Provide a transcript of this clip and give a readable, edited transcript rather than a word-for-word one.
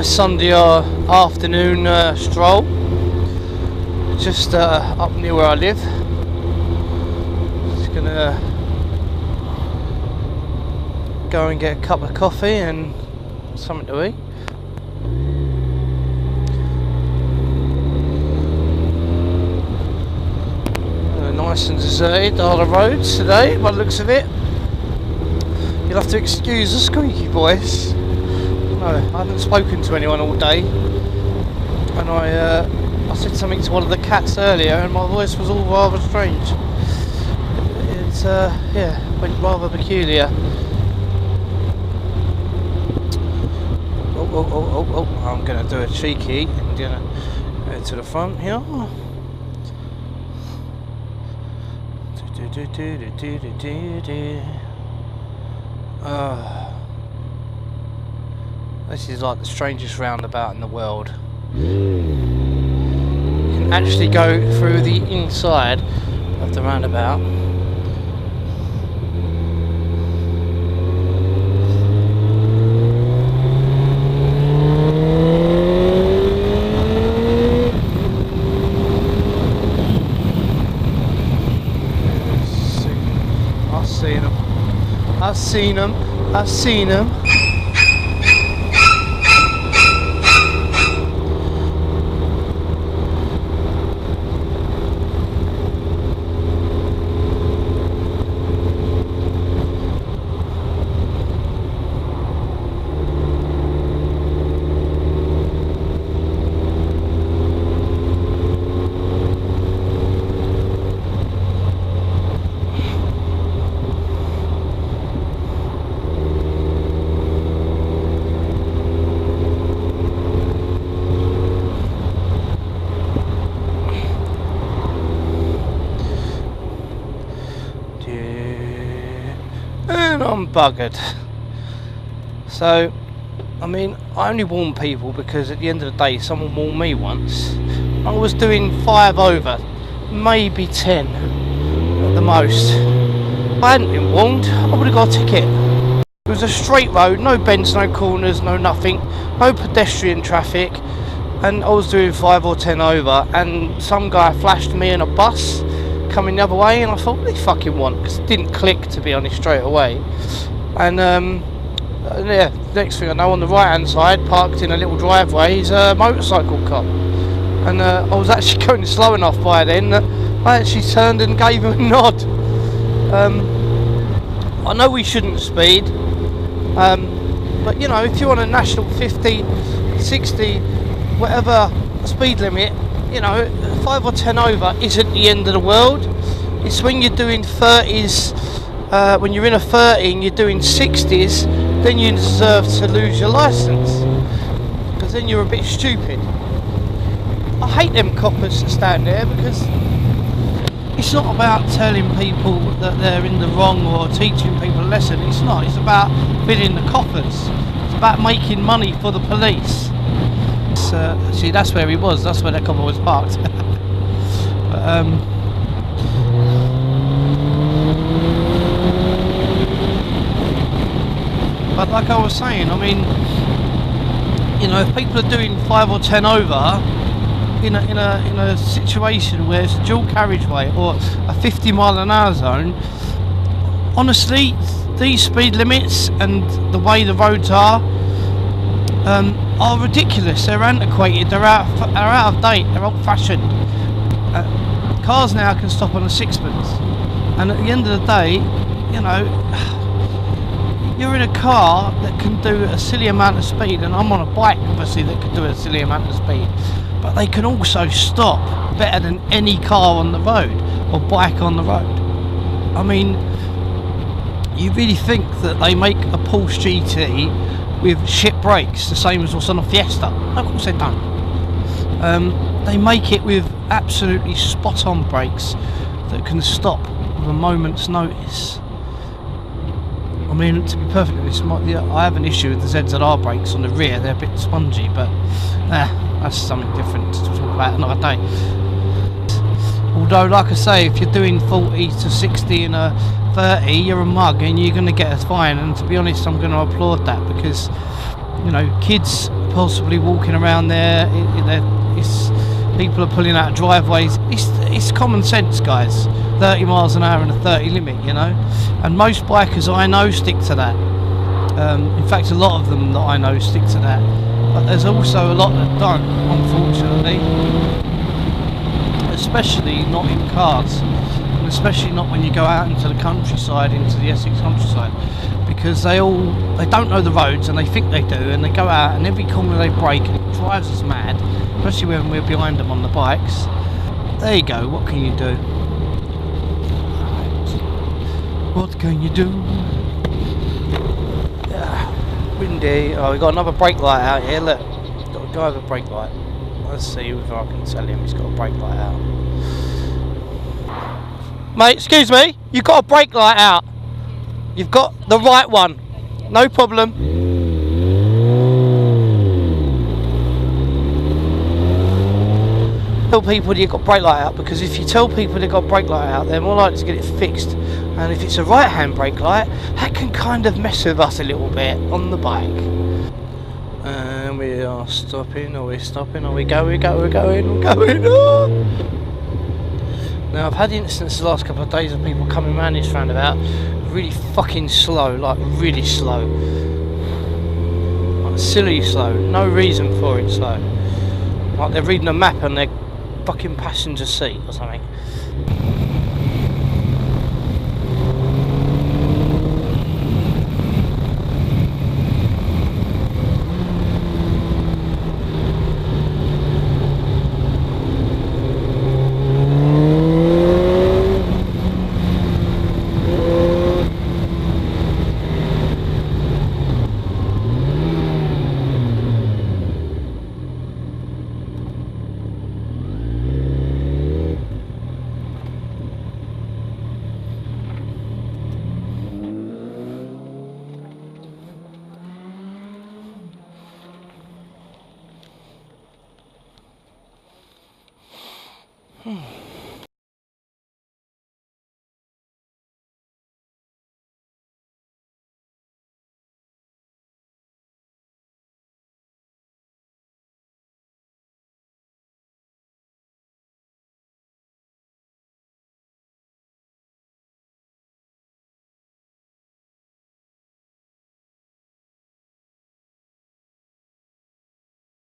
nice Sunday afternoon stroll, just up near where I live. Just gonna go and get a cup of coffee and something to eat. Nice and deserted are the roads today, by the looks of it. You'll have to excuse the squeaky voice. No, I haven't spoken to anyone all day, and I said something to one of the cats earlier, and my voice was all rather strange. It's went rather peculiar. Oh! I'm gonna do a cheeky. I'm gonna go to the front here. This is like the strangest roundabout in the world. You can actually go through the inside of the roundabout. I've seen them. I'm buggered. So, I mean, I only warn people because at the end of the day, someone warned me once. I was doing 5 over, maybe 10 at the most. If I hadn't been warned, I would have got a ticket. It was a straight road, no bends, no corners, no nothing, no pedestrian traffic, and I was doing 5 or 10 over, and some guy flashed me in a bus coming the other way, and I thought, what do they fucking want? Because it didn't click, to be honest, straight away. And yeah, next thing I know, on the right hand side, parked in a little driveway, is a motorcycle cop. And I was actually going slow enough by then that I actually turned and gave him a nod. I know we shouldn't speed, but you know, if you're on a national 50, 60, whatever speed limit, you know, 5 or 10 over isn't the end of the world. It's when you're doing 30s, when you're in a 30 and you're doing 60s, then you deserve to lose your licence, because then you're a bit stupid. I hate them coppers that stand there, because it's not about telling people that they're in the wrong or teaching people a lesson. It's not. It's about filling the coffers. It's about making money for the police. See, that's where he was. That's where the copper was parked. But like I was saying, I mean, you know, if people are doing 5 or 10 over in a situation where it's a dual carriageway or a 50-mile-an-hour zone, honestly, these speed limits and the way the roads are ridiculous. They're antiquated. They're out of date. They're old-fashioned. Cars now can stop on a sixpence, and at the end of the day, you know, you're in a car that can do a silly amount of speed, and I'm on a bike, obviously, that can do a silly amount of speed, but they can also stop better than any car on the road or bike on the road. I mean, you really think that they make a Porsche GT with shit brakes the same as what's on a Fiesta? Of course they don't. They make it with absolutely spot on brakes that can stop with a moment's notice. I mean, to be perfectly honest, I have an issue with the ZZR brakes on the rear. They're a bit spongy, but that's something different to talk about another day. Although, like I say, if you're doing 40 to 60 in a 30, you're a mug and you're going to get a fine. And to be honest, I'm going to applaud that, because, you know, kids possibly walking around there. It's people are pulling out of driveways. It's common sense, guys. 30 miles an hour and a 30 limit, you know. And most bikers I know stick to that. In fact, a lot of them that I know stick to that. But there's also a lot that don't, unfortunately. Especially not in cars. And especially not when you go out into the countryside, into the Essex countryside. Because they don't know the roads and they think they do, and they go out and every corner they break and it drives us mad, especially when we're behind them on the bikes. There you go, what can you do? What can you do? Windy. Oh, we got another brake light out here, look. Got a driver brake light. Let's see if I can tell him he's got a brake light out. Mate, excuse me, you've got a brake light out. You've got the right one. No problem. Tell people you've got brake light out, because if you tell people they've got brake light out, they're more likely to get it fixed. And if it's a right hand brake light, that can kind of mess with us a little bit on the bike. And we are stopping, are we stopping, are we going, we're going. Oh! Now I've had instances the last couple of days of people coming around this roundabout really fucking slow, like really slow. Like silly slow, no reason for it slow. Like they're reading a map on their fucking passenger seat or something.